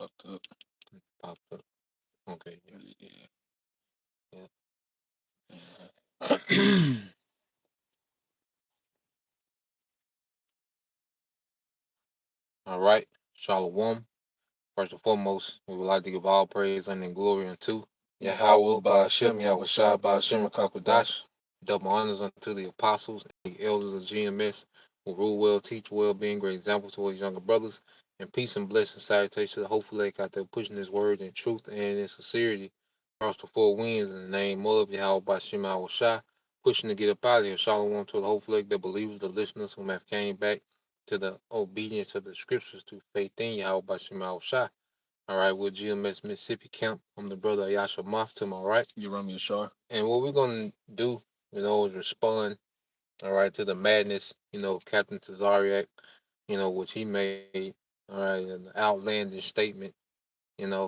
Popped up. Popped up. Okay. Yeah. Yeah. All right. Shalom. First and foremost, we would like to give all praise and glory unto Yahweh Yahweh, Ba'ashem, Ba'ashem, Yahweh Yahweh Shai Shai, Ba'ashem, Ba'ashem, Rakakadash. Rakakadash. Double honors unto the apostles and the elders of GMS who rule well, teach well, being great examples to his younger brothers. And peace and blessing, salutation to the hopeful lake out there pushing his word in truth and in sincerity across the four winds in the name of Yahweh, Ba'ashem, Yahweh Shai, pushing to get up out of here. Shalom to the hopeful lake, the believers, the listeners who have came back to the obedience of the scriptures through faith in Yahweh, Ba'ashem, Yahweh Shai. All right, with GMS Mississippi Camp. I'm the brother Ayasha Moff to my right. You run me a shar. And what we're going to do, is respond, all right, to the madness, of Captain Tazariak, which he made, all right, an outlandish statement,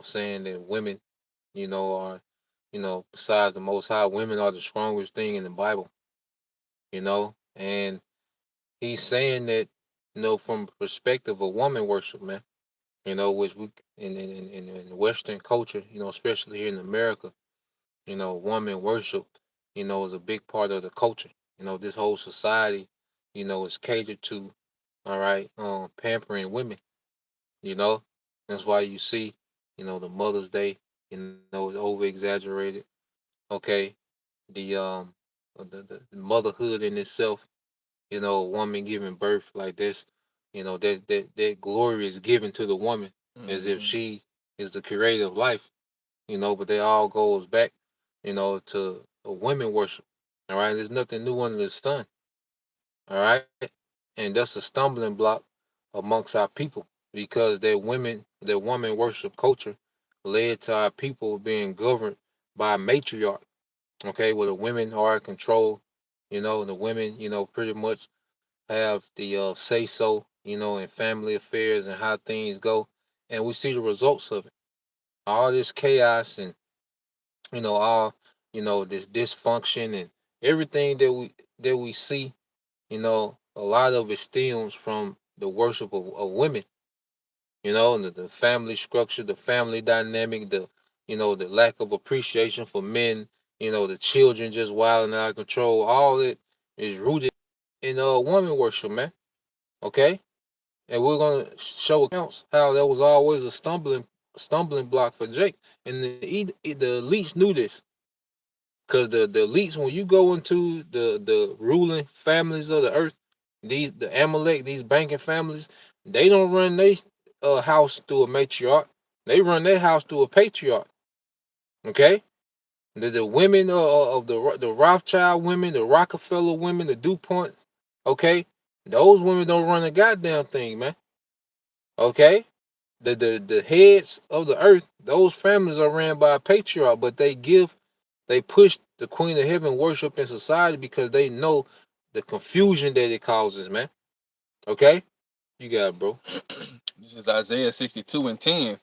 saying that women, are, besides the Most High, women are the strongest thing in the Bible, and he's saying that, from the perspective of woman worship, man. Which we in Western culture, especially here in America, woman worship, is a big part of the culture. This whole society, is catered to, all right, pampering women, you know. That's why you see, the Mother's Day, is over exaggerated. Okay. The motherhood in itself, a woman giving birth like this, that glory is given to the woman as if she is the creator of life, but they all goes back, to a women worship. All right. There's nothing new under the sun. All right. And that's a stumbling block amongst our people because their woman worship culture led to our people being governed by a matriarch. Okay, where the women are in control, the women, pretty much have the say so, in family affairs and how things go. And we see the results of it. All this chaos and, all, this dysfunction and everything that we see, a lot of it stems from the worship of women, and the family structure, the family dynamic, the lack of appreciation for men, the children just wilding out of control. All it is rooted in woman worship, man. Okay, and we're gonna show accounts how that was always a stumbling block for Jake, and the elites knew this. Because the elites, when you go into the ruling families of the earth, the Amalek, these banking families, they don't run their house through a matriarch. They run their house through a patriarch. Okay, the women of the Rothschild women, the Rockefeller women, the DuPonts. Okay, those women don't run a goddamn thing, man. Okay, the heads of the earth, those families are ran by a patriarch, but they push the Queen of Heaven worship in society because they know the confusion that it causes, man. Okay? You got it, bro. This is Isaiah 62:10.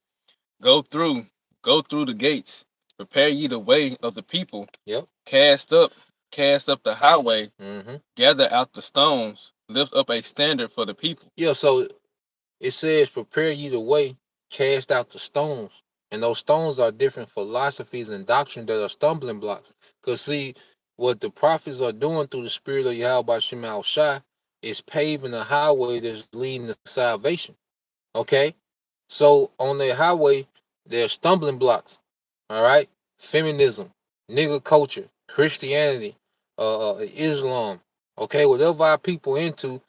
Go through, go through the gates. Prepare ye the way of the people. Yep. Cast up, cast up the highway. Mm-hmm. Gather out the stones. Lift up a standard for the people. Yeah, so it says, prepare you the way, cast out the stones. And those stones are different philosophies and doctrine that are stumbling blocks. Because, see, what the prophets are doing through the spirit of Yahweh Shemal Shai is paving a highway that's leading to salvation. Okay? So, on their highway, there are stumbling blocks. All right? Feminism, nigger culture, Christianity, Islam. Okay? Whatever our people into,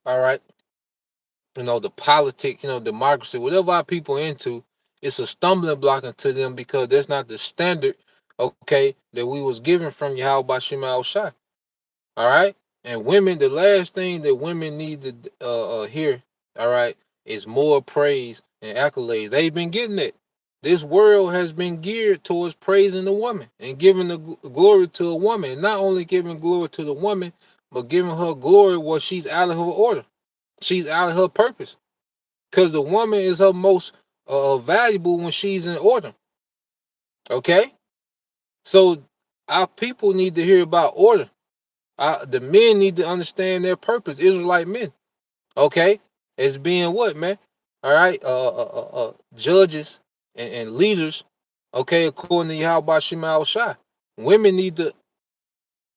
all right? The politics, democracy, whatever our people into, it's a stumbling block into them because that's not the standard, okay, that we was given from Yahweh Bashim Al Shai. All right. And women, the last thing that women need to hear, all right, is more praise and accolades. They've been getting it. This world has been geared towards praising the woman and giving the glory to a woman. And not only giving glory to the woman, but giving her glory where she's out of her order. She's out of her purpose. Because the woman is her most valuable when she's in order. Okay? So our people need to hear about order. The men need to understand their purpose, Israelite men. Okay? As being what, man? all right, judges and leaders, okay, according to Yahweh Shema Shai. Women need to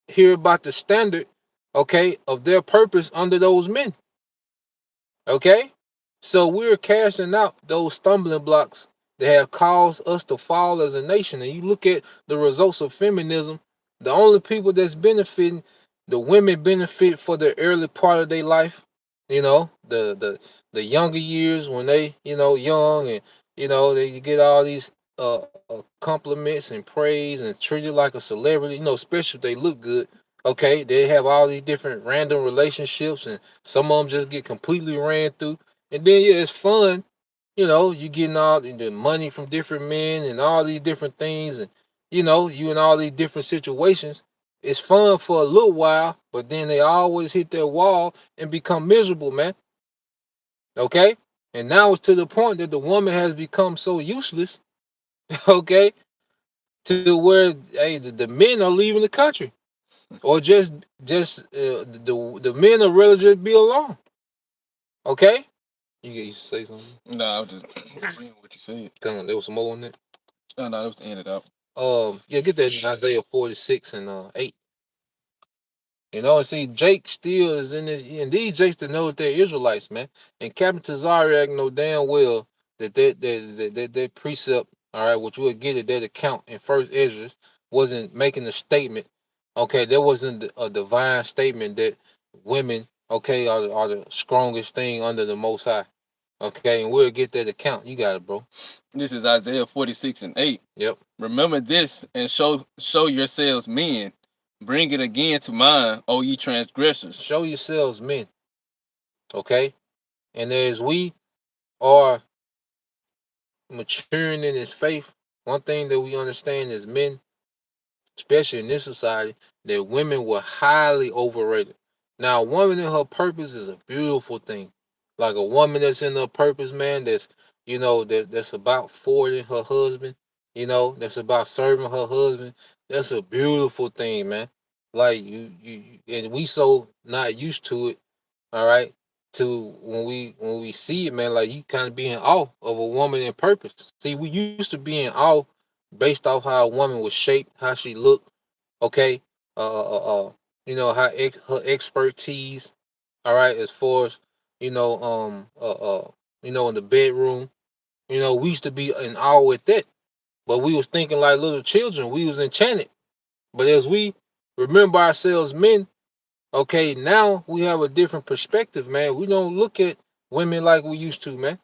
hear about the standard, okay, of their purpose under those men. Okay? So we're casting out those stumbling blocks that have caused us to fall as a nation. And you look at the results of feminism, the only people that's benefiting, the women benefit for the early part of their life, the younger years when they, young, and they get all these compliments and praise and treated like a celebrity, especially if they look good. Okay, they have all these different random relationships, and some of them just get completely ran through. And then yeah, it's fun. You getting all the money from different men and all these different things, and you in all these different situations. It's fun for a little while, but then they always hit their wall and become miserable, man. Okay? And now it's to the point that the woman has become so useless, okay, to where hey, the men are leaving the country. Or the men are ready to be alone. Okay? You say something? No, I was just agreeing with what you said. Come on, there was some more on it. No, that was the end of that. Yeah, get that in Isaiah 46 and 8. And see, Jake still is in this, and these Jakes that know that they're Israelites, man. And Captain Tazariak know damn well that precept, all right, which we'll get at that account in First Ezra, wasn't making a statement. Okay, there wasn't a divine statement that women, okay, are the strongest thing under the Most High. Okay, and we'll get that account. You got it, bro. This is Isaiah 46 and 8. Yep. Remember this and show yourselves men. Bring it again to mind, O ye transgressors. Show yourselves men. Okay? And as we are maturing in his faith, one thing that we understand as men, especially in this society, that women were highly overrated. Now, a woman in her purpose is a beautiful thing. Like a woman that's in her purpose, man, that's about forwarding her husband, that's about serving her husband. That's a beautiful thing, man. Like and we so not used to it, all right, to when we see it, man, like you kind of be in awe of a woman in purpose. See, we used to be in awe based off how a woman was shaped, how she looked, okay, how her expertise, all right, as far as in the bedroom, we used to be in awe with that, but we was thinking like little children, we was enchanted. But as we remember ourselves men, okay, now we have a different perspective, man. We don't look at women like we used to, man.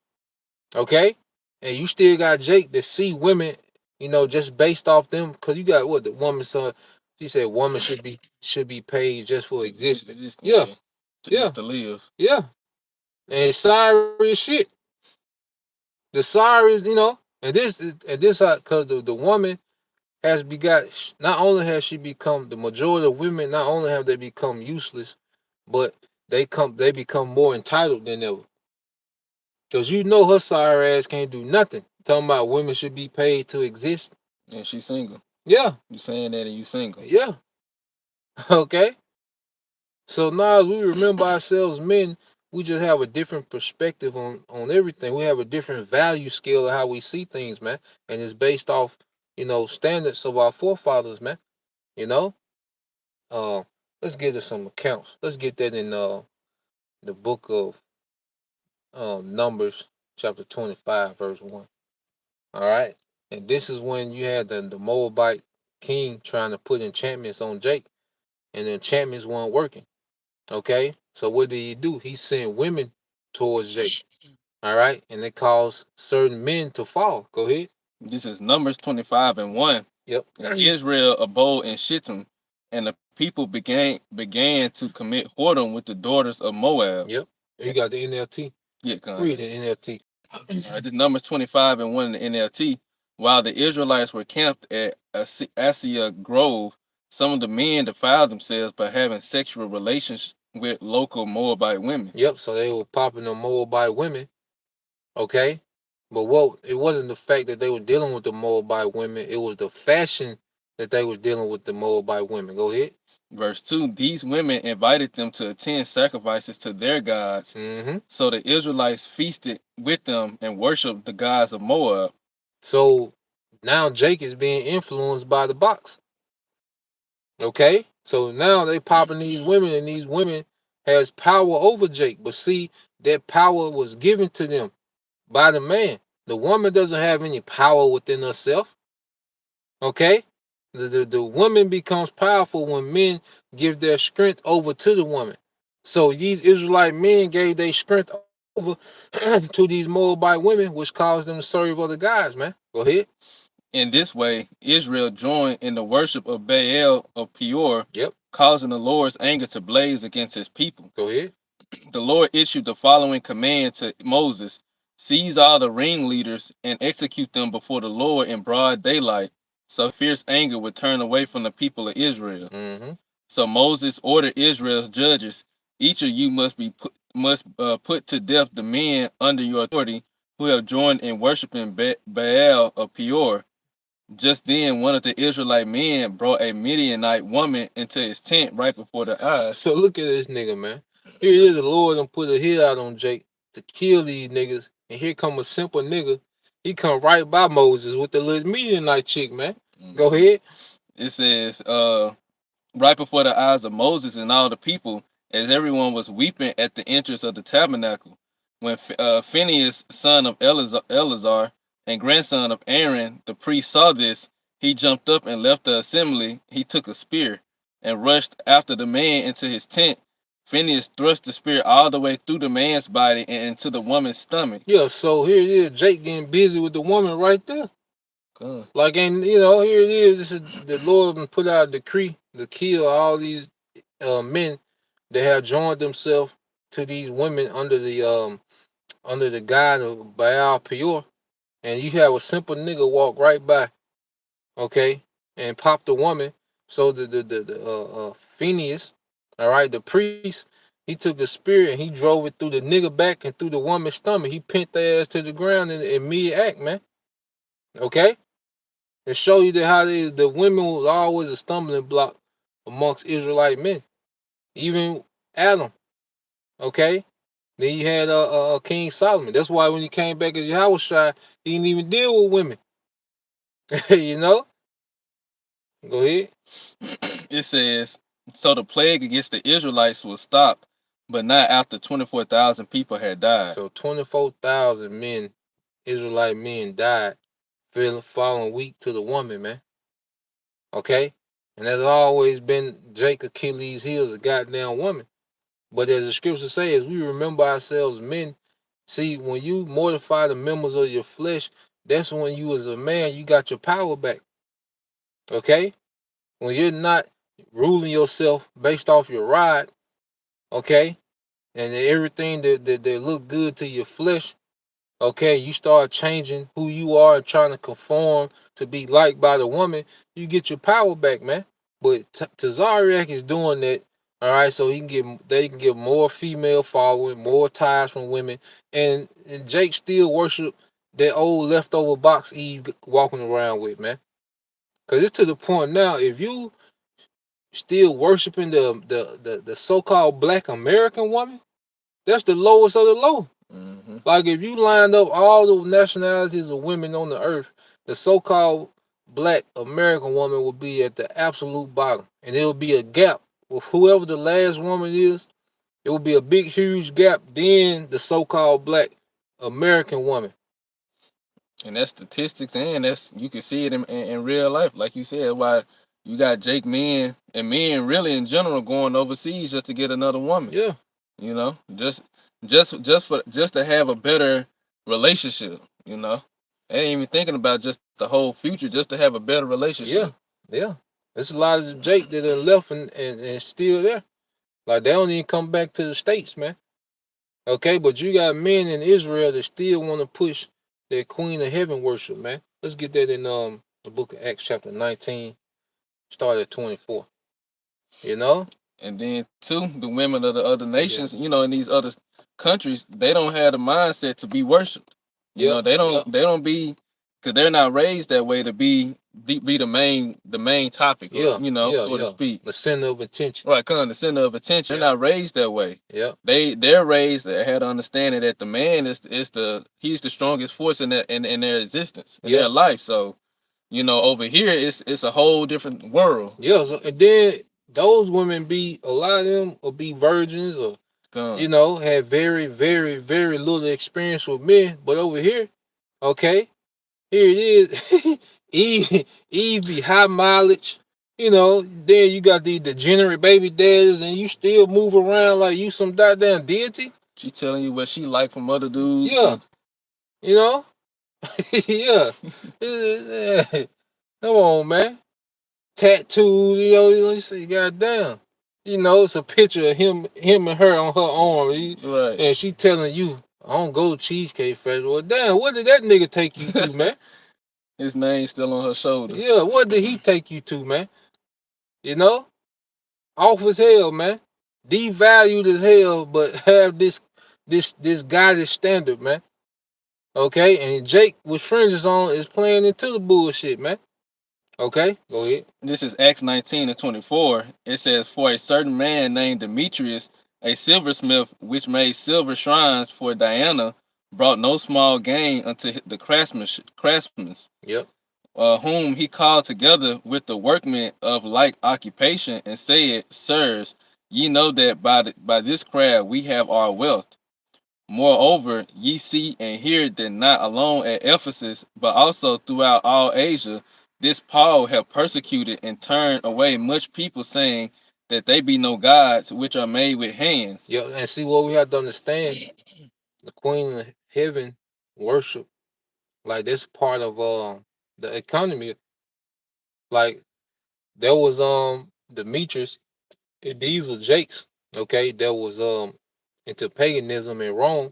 Okay? And you still got Jake that see women, just based off them, because you got what the woman son. She said woman should be paid just for existing. Yeah. Just to live. Yeah. And sorry as shit. The sorry is, and this because the woman has begot, not only has she become, the majority of women, not only have they become useless, but they become more entitled than ever. Because her sorry ass can't do nothing. Talking about women should be paid to exist. And she's single. Yeah. You saying that and you single. Yeah. Okay. So now as we remember ourselves men, we just have a different perspective on everything. We have a different value scale of how we see things, man. And it's based off, standards of our forefathers, man. You know? Let's get to some accounts. Let's get that in the book of Numbers, chapter 25, verse 1. All right. And this is when you had the Moabite king trying to put enchantments on Jake, and the enchantments weren't working. Okay. So what did he do? He sent women towards Jake. All right. And it caused certain men to fall. Go ahead. This is Numbers 25 and 1. Yep. And Israel abode in Shittim, and the people began to commit whoredom with the daughters of Moab. Yep. You got the NLT? Yeah, come Read the NLT. This Numbers 25 and 1 in the NLT. While the Israelites were camped at Assia Grove, some of the men defiled themselves by having sexual relations with local Moabite women. Yep. So they were popping the Moabite women. Okay. But it wasn't the fact that they were dealing with the Moabite women, it was the fashion that they were dealing with the Moabite women. Go ahead. Verse 2, these women invited them to attend sacrifices to their gods. Mm-hmm. So the Israelites feasted with them and worshiped the gods of Moab. So now Jake is being influenced by the box. Okay? So now they popping these women, and these women has power over Jake. But see, that power was given to them by the man. The woman doesn't have any power within herself. Okay? The woman becomes powerful when men give their strength over to the woman. So these Israelite men gave their strength over to these Moabite women, which caused them to serve other gods, man. Go ahead. In this way, Israel joined in the worship of Baal of Peor, Yep. causing the Lord's anger to blaze against his people. Go ahead. The Lord issued the following command to Moses: seize all the ringleaders and execute them before the Lord in broad daylight, so fierce anger would turn away from the people of Israel. Mm-hmm. So Moses ordered Israel's judges: each of you must put to death the men under your authority who have joined in worshiping Baal of Peor. Just then, one of the Israelite men brought a Midianite woman into his tent right before their eyes. So look at this nigga, man. Here it is, the Lord done put a hit out on Jake to kill these niggas, and here come a simple nigga. He come right by Moses with the little Midianite chick, man. Go ahead. It says, right before the eyes of Moses and all the people, as everyone was weeping at the entrance of the tabernacle. When Phinehas, son of Eleazar and grandson of Aaron, the priest, saw this, he jumped up and left the assembly. He took a spear and rushed after the man into his tent. Phinehas thrust the spear all the way through the man's body and into the woman's stomach. Yeah, so here it is, Jake getting busy with the woman right there. Like, and here it is, the Lord put out a decree to kill all these men that have joined themselves to these women under the guide of Baal Peor, and you have a simple nigga walk right by, okay, and pop the woman. So the Phinehas, all right, the priest, he took a spear and he drove it through the nigga back and through the woman's stomach. He pinned their ass to the ground in mid act, man. Okay. And show you that how the women was always a stumbling block amongst Israelite men. Even Adam, okay? Then you had King Solomon. That's why when he came back as Yahushua, he didn't even deal with women. You know? Go ahead. It says, so the plague against the Israelites was stopped, but not after 24,000 people had died. So 24,000 men, Israelite men, died, falling weak to the woman, man. Okay? And that's always been Jake Achilles' heels, a goddamn woman. But as the scripture says, we remember ourselves men. See, when you mortify the members of your flesh, that's when you as a man, you got your power back. Okay? When you're not ruling yourself based off your rod, okay, and everything that look good to your flesh, okay, you start changing who you are and trying to conform to be liked by the woman, you get your power back, man. But Tazariak is doing that, all right, so they can get more female following, more ties from women, and Jake still worship that old leftover box Eve walking around with, man. Cause it's to the point now, if you still worshiping the so-called black American woman, that's the lowest of the low. Mm-hmm. Like if you lined up all the nationalities of women on the earth, the so-called black American woman will be at the absolute bottom, and it'll be a gap with whoever the last woman is. It will be a big, huge gap. Then the so-called black American woman. And that's statistics, and that's you can see it in real life, like you said. Why you got Jake men and men really in general going overseas just to get another woman. Yeah, You know, just to have a better relationship. You know, they ain't even thinking about just the whole future, just to have a better relationship. yeah. There's a lot of Jake that are left and still there. Like they don't even come back to the States, man. Okay, but you got men in Israel that still want to push their Queen of Heaven worship, man. Let's get that in the book of Acts chapter 19, start at 24. You know? And then too, the women of the other nations, you know, in these other countries, they don't have the mindset to be worshipped. You know, they don't be, because they're not raised that way to be the main topic, Yeah, yeah, so to yeah. speak. The center of attention. Right, kind of the center of attention. They're Yeah, not raised that way. yeah, They're raised that had an understanding that the man he's the strongest force in their existence, in yeah, their life. So, over here it's a whole different world. yeah. So, and then those women be a lot of them will be virgins or Gone. have very, very, very little experience with men. But over here, okay, here it is. Eve be high mileage. Then you got the degenerate baby daddies, and you still move around like you some goddamn deity. She telling you what she like from other dudes. Yeah, you know, yeah. Come on, man. Tattoos, you say, goddamn. It's a picture of him and her on her arm. Right. And she telling you, I don't go to Cheesecake Festival. Well, damn, what did that nigga take you to, man? His name's still on her shoulder. Yeah, what did he take you to, man? Off as hell, man. Devalued as hell, but have this goddess standard, man. Okay, and Jake with fringes on is playing into the bullshit, man. Okay, go ahead. This is Acts 19:24. It says, "For a certain man named Demetrius, a silversmith, which made silver shrines for Diana, brought no small gain unto the craftsmen, Yep. whom he called together with the workmen of like occupation, and said, Sirs, ye know that by this craft we have our wealth. Moreover, ye see and hear that not alone at Ephesus, but also throughout all Asia, this Paul have persecuted and turned away much people, saying that they be no gods which are made with hands." Yep. And see what we have to understand: the Queen of Heaven worship, like this part of the economy. Like there was Demetrius, these were Jakes. Okay, there was into paganism in Rome,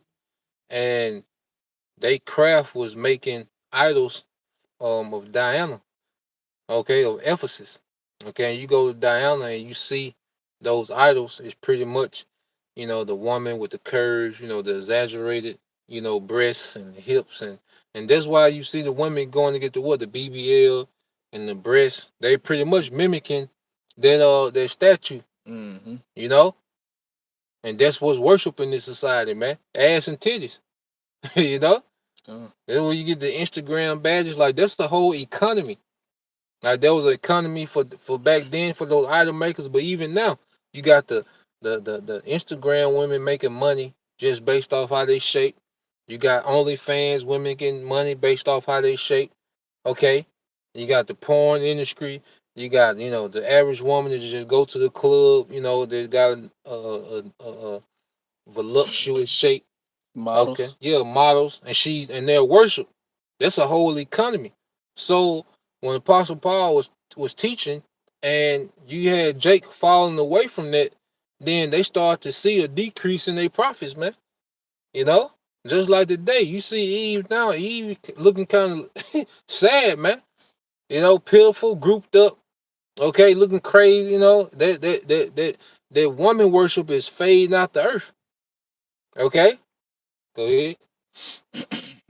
and they craft was making idols of Diana, okay, of Ephesus. Okay, and you go to Diana and you see those idols. It's pretty much, the woman with the curves, the exaggerated, breasts and hips, and that's why you see the women going to get the BBL and the breasts. They pretty much mimicking that statue, Mm-hmm. you know, and that's what's worship in this society, man. Ass and titties, you know. Then when you get the Instagram badges, like that's the whole economy. Like there was an economy for back then for those idol makers, but even now you got the Instagram women making money just based off how they shape. You got OnlyFans women getting money based off how they shape. Okay, you got the porn industry. You got the average woman that just go to the club. They got a voluptuous shape. Okay, Models. yeah, models, and their worship. That's a whole economy. So when Apostle Paul was teaching, and you had Jake falling away from that, then they start to see a decrease in their profits, man. You know, just like today, you see Eve now. Eve looking kind of sad, man. Pitiful, grouped up. Okay, looking crazy. That woman worship is fading out the earth. Okay, go ahead.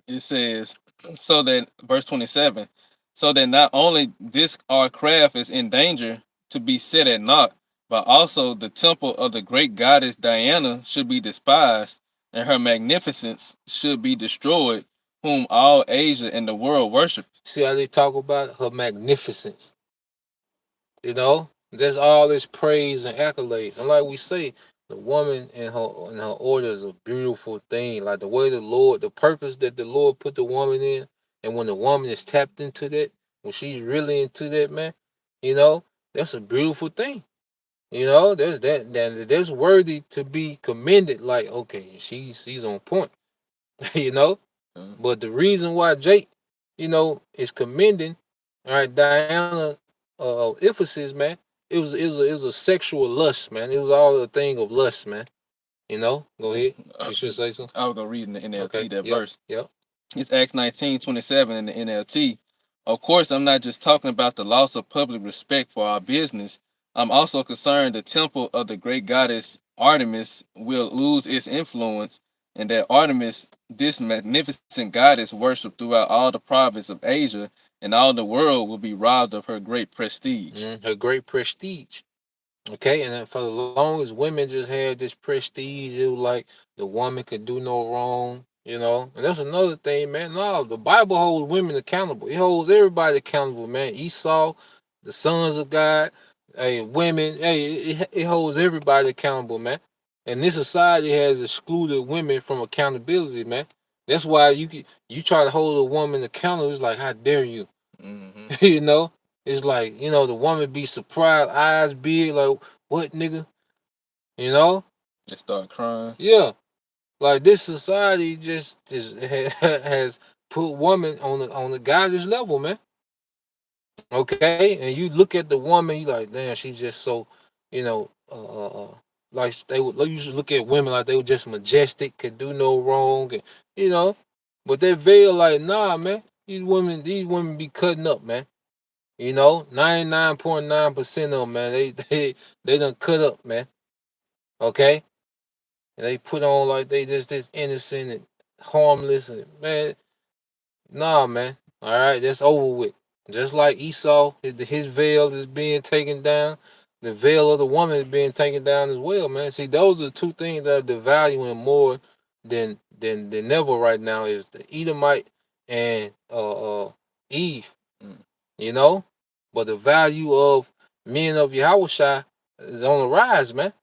It says, so that verse 27, so that not only this our craft is in danger to be set at naught, but also the temple of the great goddess Diana should be despised, and her magnificence should be destroyed, whom all Asia and the world worship. See how they talk about her magnificence. There's all this praise and accolades. And like we say, the woman in her order is a beautiful thing. Like the purpose that the Lord put the woman in, and when the woman is tapped into that, when she's really into that, man, that's a beautiful thing. That's worthy to be commended. Like, okay, she's on point. you know. Mhm. But the reason why Jake, is commending, all right, Diana Ephesus, man, it was a sexual lust, man. It was all a thing of lust, man. Go ahead. Uh, You should say something. I was gonna read in the Okay. NLT that Yep. verse. Yep. It's Acts 19:27 in the NLT. Of course, I'm not just talking about the loss of public respect for our business. I'm also concerned the temple of the great goddess Artemis will lose its influence and that Artemis, this magnificent goddess worshipped throughout all the province of Asia, and all the world will be robbed of her great prestige. Her great prestige. Okay, and then for the longest, women just had this prestige. It was like the woman could do no wrong, you know. And that's another thing, man. No, the Bible holds women accountable. It holds everybody accountable, man. Esau, the sons of God, hey, women, hey, it holds everybody accountable, man. And this society has excluded women from accountability, man. That's why you try to hold a woman accountable. It's like, how dare you? Hmm. You know, it's like, the woman be surprised, eyes big, like, what, nigga? You know? They start crying. Yeah. Like this society just has put woman on the goddess level, man. Okay, and you look at the woman, you like, damn, she's just so, you know, like they used to look at women like they were just majestic, could do no wrong, and, you know, but they veil like, nah, man, these women be cutting up, man. 99.9% of them, man, they done cut up, man. Okay, and they put on like they just this innocent and harmless, and man, nah, man. All right, that's over with. Just like Esau, his veil is being taken down. The veil of the woman is being taken down as well, man. See, those are the two things that are devaluing more than ever right now is the Edomite and Eve. Mm. You know, but the value of men of Yahushua is on the rise, man.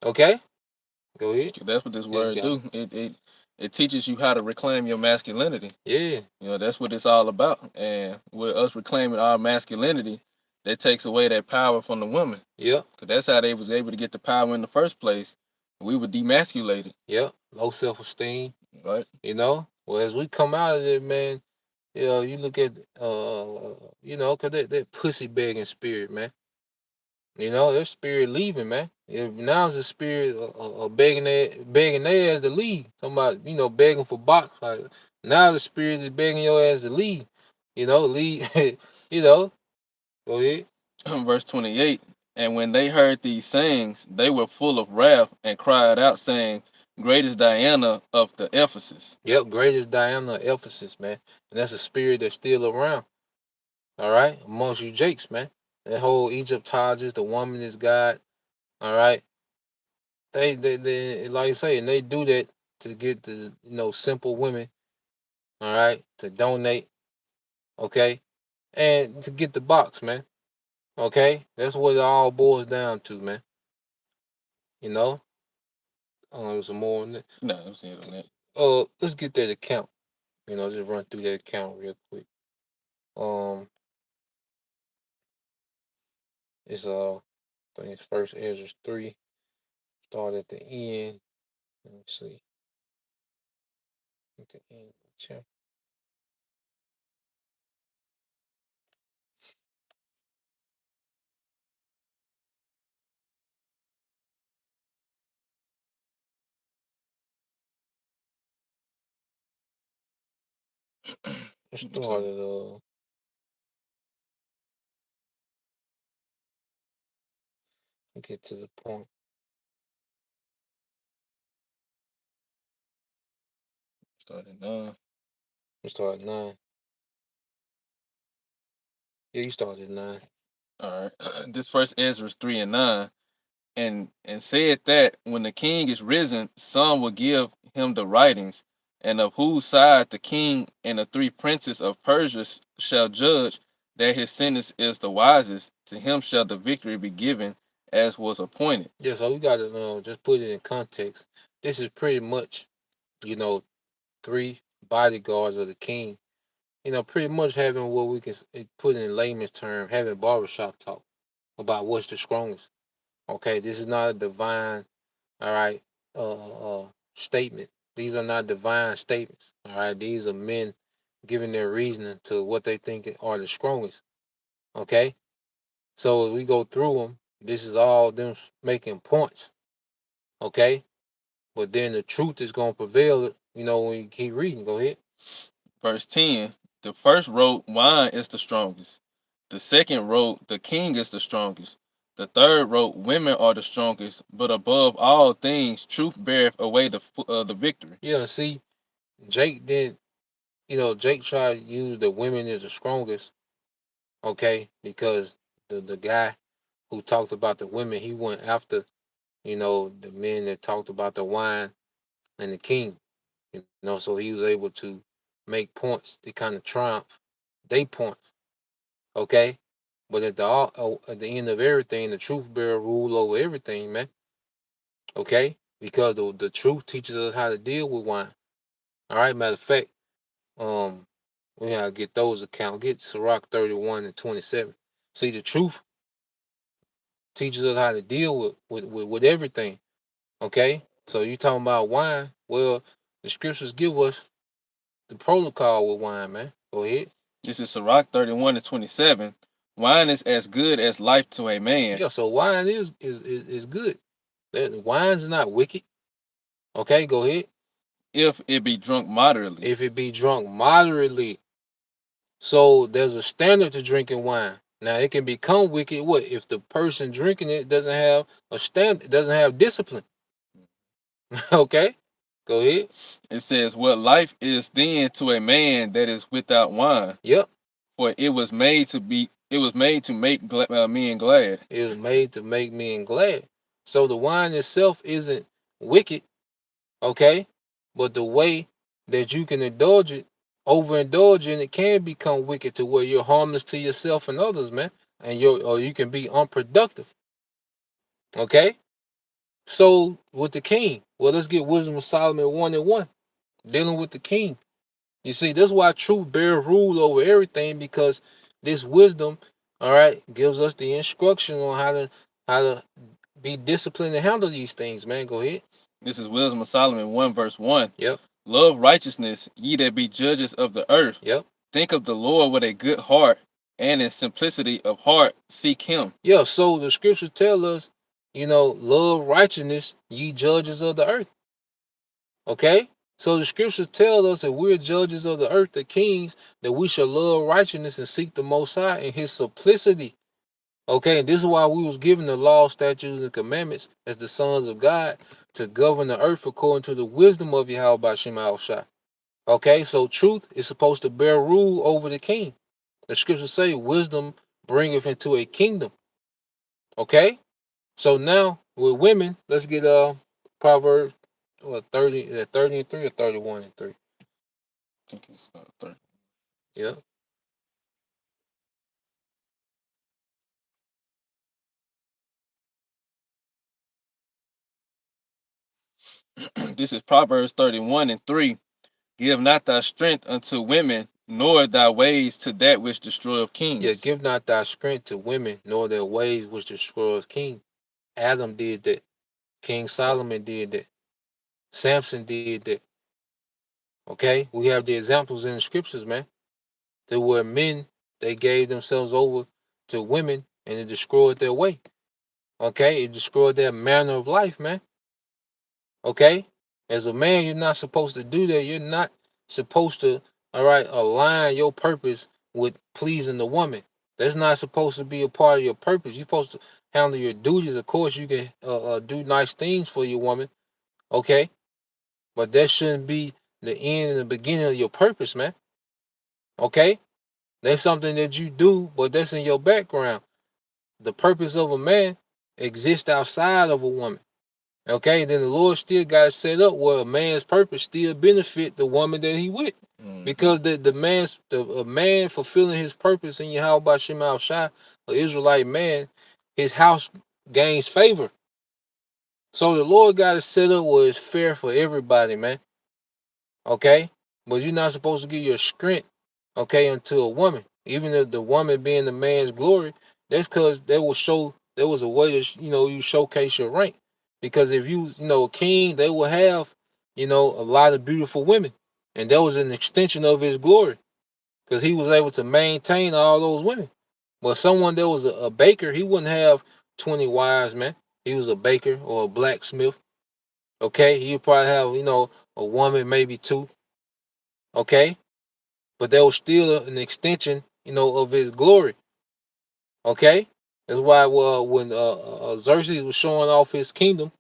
Okay, go ahead. That's what this Good word God. do. It teaches you how to reclaim your masculinity. Yeah, That's what it's all about. And with us reclaiming our masculinity, that takes away that power from the women. yep, Cause that's how they was able to get the power in the first place. We were demasculated, yep. Low self-esteem. right? Well, as we come out of it, man, you look at cause that pussy begging spirit, man. Their spirit leaving, man. Now it's a spirit of begging their ass to leave. Somebody, begging for box. Like now the spirit is begging your ass to leave. Leave. you know, Go ahead. Verse 28. And when they heard these sayings, they were full of wrath and cried out, saying, Great is Diana of the Ephesus. Yep, greatest Diana of Ephesus, man. And that's a spirit that's still around. All right, amongst you Jakes, man. That whole Egyptologist, the woman is God. All right, they like I say, and they do that to get the simple women. All right, to donate. Okay, and to get the box, man. Okay, that's what it all boils down to, man. You know, there's some more on that. No, I'm saying on that. Let's get that account. Just run through that account real quick. Um, it's I think it's First Ezra 3. Start at the end. Let me see. At the end of the chapter. Let's start Okay. at get to the point. Starting now. Let's start at 9. Yeah, you started at 9. All right. This first Ezra 3 and 9. And said that when the king is risen, some will give him the writings, and of whose side the king and the three princes of Persia shall judge that his sentence is the wisest, to him shall the victory be given as was appointed. Yeah, so we got to just put it in context. This is pretty much, you know, 3 bodyguards of the king. Pretty much having what we can put in layman's term, having barbershop talk about what's the strongest. Okay, this is not a divine, all right, statement. These are not divine statements. All right, these are men giving their reasoning to what they think are the strongest. Okay, so as we go through them, this is all them making points. Okay, but then the truth is gonna prevail. When you keep reading. Go ahead. Verse 10. The first wrote, Wine is the strongest. The second wrote, The king is the strongest. The third wrote, "Women are the strongest, but above all things, truth beareth away the victory." Yeah, see, Jake did, Jake tried to use the women as the strongest, okay, because the guy who talked about the women, he went after, the men that talked about the wine and the king, so he was able to make points to kind of triumph they points, okay. But at the end of everything, the truth bearer rule over everything, man. Okay, because the truth teaches us how to deal with wine. All right, matter of fact, um, we gotta get those accounts. Get Sirach 31 and 27. See, the truth teaches us how to deal with everything. Okay, so you talking about wine? Well, the scriptures give us the protocol with wine, man. Go ahead. This is Sirach 31 and 27. Wine is as good as life to a man. Yeah, so wine is good. Wine's not wicked. Okay, go ahead. If it be drunk moderately. If it be drunk moderately. So there's a standard to drinking wine. Now it can become wicked what if the person drinking it doesn't have a standard, doesn't have discipline. Okay, go ahead. It says, "What life is then to a man that is without wine? Yep, For it was made to make men glad." it was made to make men glad. So the wine itself isn't wicked, okay, but the way that you can indulge it, overindulge in it, can become wicked to where you're harmless to yourself and others, man, and you can be unproductive. Okay. So with the king, well, let's get Wisdom of Solomon 1 and 1, dealing with the king. You see, that's why truth bear rule over everything, because this wisdom, all right, gives us the instruction on how to be disciplined and handle these things, man. Go ahead. This is Wisdom of Solomon 1 verse 1. Yep. "Love righteousness, ye that be judges of the earth. Yep. Think of the Lord with a good heart, and in simplicity of heart seek him." Yeah. So the scripture tell us, love righteousness, ye judges of the earth. Okay. So the scriptures tell us that we're judges of the earth, the kings, that we shall love righteousness and seek the Most High in His simplicity. Okay, and this is why we was given the law, statutes, and commandments as the sons of God to govern the earth according to the wisdom of Yahweh by Shema Shai. Okay, so truth is supposed to bear rule over the king. The scriptures say wisdom bringeth into a kingdom. Okay, so now with women, let's get Proverbs 30 and 3 or 31 and 3. I think it's 30. Yeah. This is Proverbs 31 and 3. "Give not thy strength unto women, nor thy ways to that which destroyeth Yeah, kings." give not thy strength to women, nor their ways which destroy king. Adam did that. King Solomon did that. Samson did that. Okay, we have the examples in the scriptures, man. There were men, they gave themselves over to women and it destroyed their way. Okay, it destroyed their manner of life, man. Okay, as a man, you're not supposed to do that. You're not supposed to, all right, align your purpose with pleasing the woman. That's not supposed to be a part of your purpose. You're supposed to handle your duties. Of course, you can do nice things for your woman, okay, but that shouldn't be the end and the beginning of your purpose, man. Okay, that's something that you do, but that's in your background. The purpose of a man exists outside of a woman. Okay, then the Lord still got it set up where a man's purpose still benefit the woman that he with. Because a man fulfilling his purpose in Yahweh Shema Shai, an Israelite man, his house gains favor. So the Lord got it set up where it's fair for everybody, man. Okay? But you're not supposed to give your strength, okay, unto a woman. Even if the woman being the man's glory, that's because there was a way to you showcase your rank. Because if a king, they will have, a lot of beautiful women. And that was an extension of his glory. Because he was able to maintain all those women. But someone that was a baker, he wouldn't have 20 wives, man. He was a baker or a blacksmith. Okay, he'd probably have, a woman, maybe two. Okay, but that was still an extension, of his glory. Okay, That's why when Xerxes was showing off his kingdom,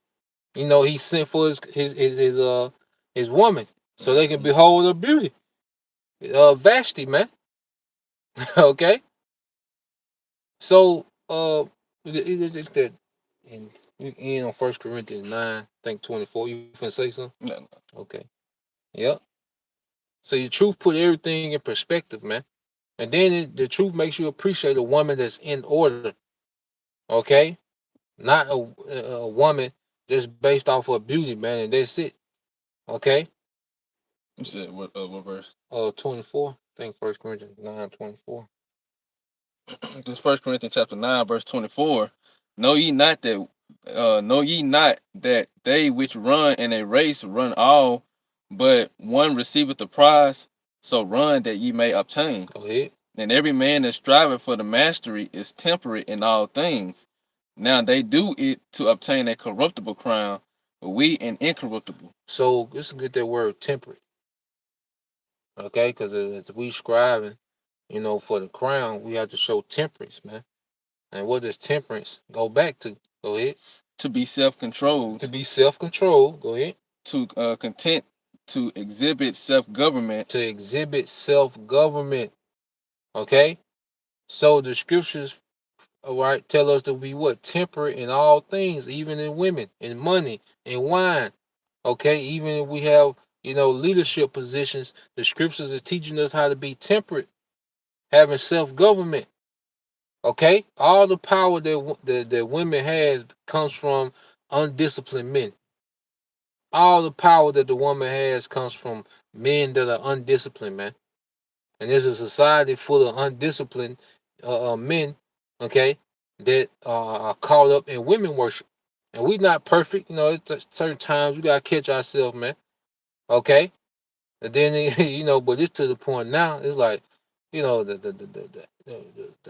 he sent for his woman so they can behold her beauty. Vashti, man. Okay, so it's that in on 1 Corinthians 9, I think 24. You finna say something? No. Okay. Yep. So your truth put everything in perspective, man. And then the truth makes you appreciate a woman that's in order. Okay, not a woman just based off her beauty, man, and that's it. Okay. You said what verse? 24. I think 1 Corinthians 9:24. This First Corinthians chapter 9, verse 24. Know ye not that they which run in a race run all, but one receiveth the prize. So run that ye may obtain. Go ahead. And every man that striveth for the mastery is temperate in all things. Now they do it to obtain a corruptible crown, but we an incorruptible. So let's get that word temperate. Okay, because as we striving, for the crown, we have to show temperance, man. And what does temperance go back to? Go ahead. To be self-controlled. To be self-controlled. Go ahead. To content to exhibit self-government. To exhibit self-government. Okay. So the scriptures, all right, tell us to be what? Temperate in all things, even in women, in money, in wine. Okay, even if we have, leadership positions, the scriptures are teaching us how to be temperate, having self-government. Okay, all the power that women has comes from undisciplined men. All the power that the woman has comes from men that are undisciplined, man. And there's a society full of undisciplined men, okay, that are caught up in women worship. And we not perfect, it's certain times we gotta catch ourselves, man. Okay, and then but it's to the point now. It's like, the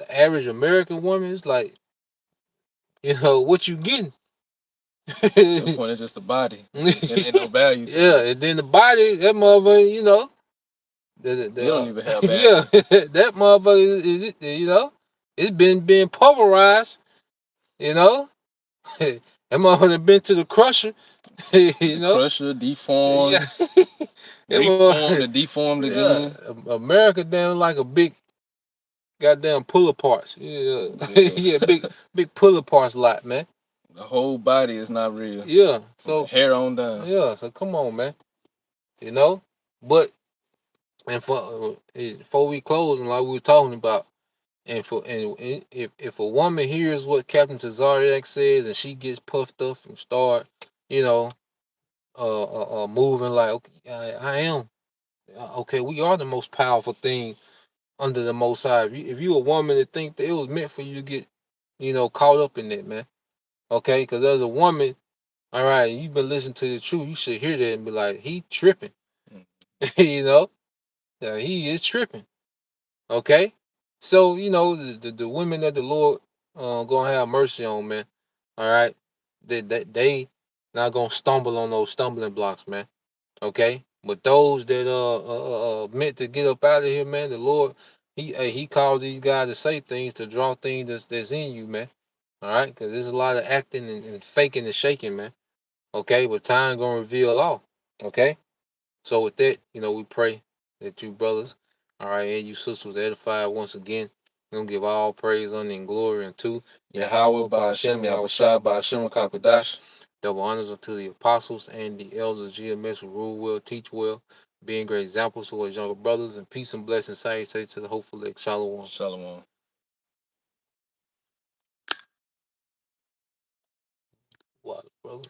average American woman is like, what you getting? The point is just the body. And ain't no value to Yeah, it. and then the body, that motherfucker, You don't even have value. yeah, that motherfucker is it's been being pulverized, that motherfucker been to the crusher, The crusher, deformed, yeah, reformed, and deformed yeah, again. America down like a big goddamn pull parts, yeah, yeah, big pull parts lot, man. The whole body is not real. Yeah, From the so hair on down. yeah, so come on, man, but and before we close, and like we were talking about. And if a woman hears what Captain Tazariak says and she gets puffed up and start, you know, moving like, okay, I am. Okay, we are the most powerful thing under the Most High. If you a woman that think that it was meant for you to get, caught up in that, man. Okay, because as a woman, all right, you've been listening to the truth, you should hear that and be like, he tripping, you know, yeah, he is tripping. Okay, so the women that the Lord gonna have mercy on, man. All right, they not gonna stumble on those stumbling blocks, man. Okay, but those that meant to get up out of here, man, the Lord he calls these guys to say things to draw things that's in you, man. All right, because there's a lot of acting and faking and shaking, man. Okay, but time gonna reveal all. Okay, so with that, we pray that you brothers, all right, and you sisters edified once again. We're gonna give all praise, honor, and glory unto Yahweh by Hashem, Yahweh Shai by Hashem Kakadash. double honors unto the apostles and the elders of GMS who rule well, teach well, being great examples to his younger brothers, and peace and blessings, say to the hopeful elect. Shalom. Shalom. Wow, brother.